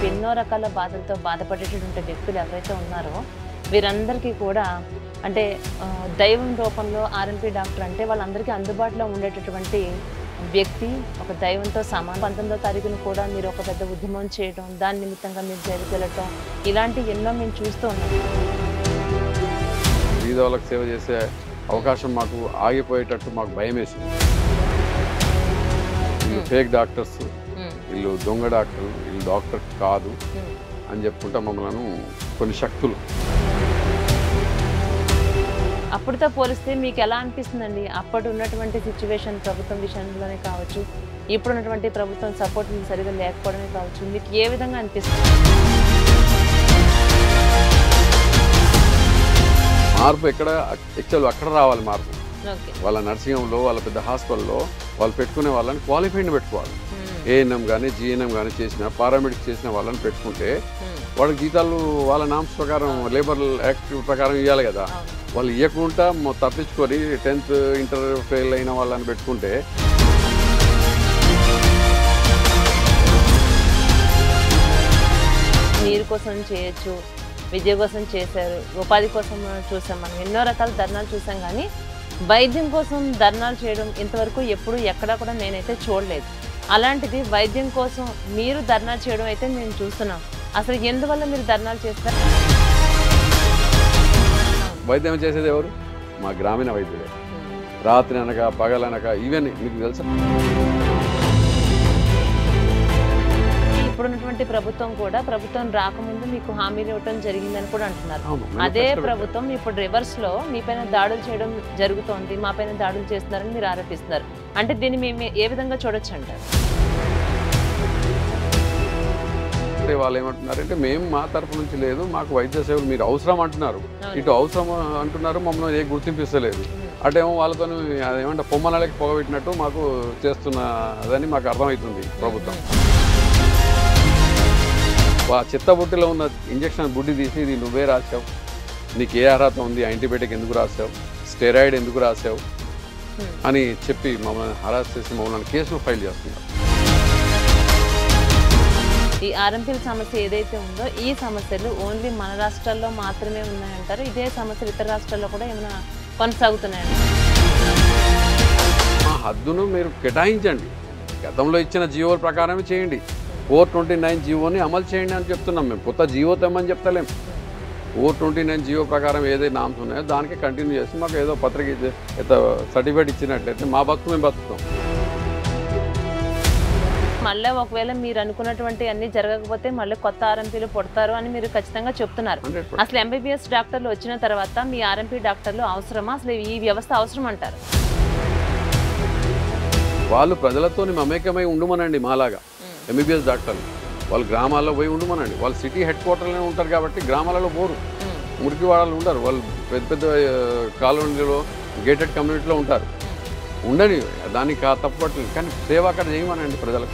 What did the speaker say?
ఎన్నో రకాల బాధలతో బాధపడేటటువంటి వ్యక్తులు ఎవరైతే ఉన్నారో వీరందరికీ కూడా అంటే దైవం రూపంలో ఆర్ఎంపీ డాక్టర్ అంటే వాళ్ళందరికీ అందుబాటులో ఉండేటటువంటి వ్యక్తి, ఒక దైవంతో సమానం. 19వ తారీఖున కూడా మీరు ఒక పెద్ద ఉద్యమం చేయడం, దాని నిమిత్తంగా మీరు జైలుకి వెళ్ళటం, ఇలాంటి ఎన్నో మేము చూస్తూ ఉన్నాం. బీదవాళ్ళకి సేవ చేసే అవకాశం మాకు ఆగిపోయేటట్టు మాకు భయం వేసింది. వీళ్ళు ఫేక్ డాక్టర్స్, వీళ్ళు దొంగ డాక్టర్, వీళ్ళు డాక్టర్ కాదు అని చెప్పుకుంటా మమ్మల్ని కొన్ని శక్తులు. అప్పటితో పోలిస్తే మీకు ఎలా అనిపిస్తుందండి? అప్పటి ఉన్నటువంటి సిచ్యువేషన్ ప్రభుత్వం విషయంలోనే కావచ్చు, ఇప్పుడు ఉన్నటువంటి ప్రభుత్వం సపోర్ట్ మీకు సరిగా లేకపోవడమే కావచ్చు, మీకు ఏ విధంగా అనిపిస్తుంది? మార్పు ఎక్కడ యాక్చువల్ అక్కడ రావాలి మార్పు. వాళ్ళ నర్సింగ్ హోమ్లో, వాళ్ళ పెద్ద హాస్పిటల్లో వాళ్ళు పెట్టుకునే వాళ్ళని క్వాలిఫైడ్ పెట్టుకోవాలి. ఏఎన్ఎం కానీ జిఎన్ఎం కానీ చేసిన, పారామెడిక్స్ చేసిన వాళ్ళని పెట్టుకుంటే వాళ్ళకి జీతాలు వాళ్ళ నామ్స్ ప్రకారం, లేబర్ యాక్ట్ ప్రకారం ఇవ్వాలి కదా. వాళ్ళు ఇవ్వకుండా తప్పించుకొని 10th ఇంటర్ ఫెయిల్ అయిన వాళ్ళని పెట్టుకుంటే నీరు కోసం చేయొచ్చు, విద్య కోసం చేశారు, ఉపాధి కోసం చూసాం, మనం ఎన్నో రకాల ధర్నాలు చూసాం. కానీ వైద్యం కోసం ధర్నాలు చేయడం ఇంతవరకు ఎప్పుడు ఎక్కడా కూడా నేనైతే చూడలేదు. అలాంటిది వైద్యం కోసం మీరు ధర్నా చేయడం అయితే మేము చూస్తున్నాం. అసలు ఎందువల్ల మీరు ధర్నాలు చేస్తారు? వైద్యం చేసేది ఎవరు? మా గ్రామీణ వైద్యులే. రాత్రి అనక పగలనక ఈవెన్ మీకు తెలుసా, ఇప్పుడున్నటువంటి ప్రభుత్వం కూడా ప్రభుత్వం రాకముందు మీకు హామీలు ఇవ్వటం జరిగిందని కూడా అంటున్నారు. అదే ప్రభుత్వం ఇప్పుడు రివర్స్ లో మీ పైన దాడులు చేయడం జరుగుతోంది, మా పైన దాడులు చేస్తున్నారని మీరు ఆరోపిస్తున్నారు. అంటే దీన్ని మేము ఏ విధంగా చూడొచ్చు అంటారు? వాళ్ళు ఏమంటున్నారంటే మేము మా తరపు నుంచి లేదు, మాకు వైద్య సేవలు మీరు అవసరం అంటున్నారు, ఇటు అవసరం అంటున్నారు, మమ్మల్ని ఏ గుర్తింపిస్తలేదు. అటేమో వాళ్ళతో అదేమంటే పొమ్మనలకి పొగబెట్టినట్టు మాకు చేస్తున్నదని మాకు అర్థమవుతుంది ప్రభుత్వం. చిత్తబుట్టిలో ఉన్న ఇంజక్షన్ బుడ్డి తీసి ఇది నువ్వే రాసావు, నీకు ఏ అర్హత ఉంది, యాంటీబయాటిక్ ఎందుకు రాసావు, స్టెరాయిడ్ ఎందుకు రాసావు అని చెప్పి మమ్మల్ని హరాస్ చేసి మమ్మల్ని కేసులు ఫైల్ చేస్తున్నారు. ఈ ఆర్ఎంపీల సమస్య ఏదైతే ఉందో ఈ సమస్యలు ఓన్లీ మన రాష్ట్రాల్లో మాత్రమే ఉన్నాయంటారు? ఇదే సమస్యలు ఇతర రాష్ట్రాల్లో కూడా ఏమైనా కొనసాగుతున్నాయండి? మా హద్దును మీరు కేటాయించండి, గతంలో ఇచ్చిన జీవోల ప్రకారమే చేయండి. 429 జీవోని అమలు చేయండి అని చెప్తున్నాం. మేము కొత్త జీవో తెమ్మని చెప్తలేం. 429 జీవో ప్రకారం ఏదైతే నామ్స్ ఉన్నాయో దానికి కంటిన్యూ చేసి మాకు ఏదో పత్రిక సర్టిఫికేట్ ఇచ్చినట్లయితే మా బతుకు మేము బతుకుతాం. మళ్ళీ ఒకవేళ మీరు అనుకున్నటువంటి అన్ని జరగకపోతే మళ్ళీ కొత్త ఆర్ఎంపీలు పుడతారు అని మీరు ఖచ్చితంగా చెప్తున్నారు. అసలు ఎంబీబీఎస్ డాక్టర్లు వచ్చిన తర్వాత మీ ఆర్ఎంపీ డాక్టర్లు అవసరమా? అసలు ఈ వ్యవస్థ అవసరం అంటారు? వాళ్ళు ప్రజలతో మమేకమై ఉండమనండి. మాలాగా ఎంబీబీఎస్ డాక్టర్లు వాళ్ళు గ్రామాల్లో పోయి ఉండమనండి. వాళ్ళు సిటీ హెడ్ క్వార్టర్లోనే ఉంటారు కాబట్టి గ్రామాలలో పోరు, మురికివాడలు ఉండరు. వాళ్ళు పెద్ద పెద్ద కాలనీలో గేటెడ్ కమ్యూనిటీలో ఉంటారు. ఉండని దానికి తప్పట్లేదు, కానీ సేవ అక్కడ చేయమనండి ప్రజలకు.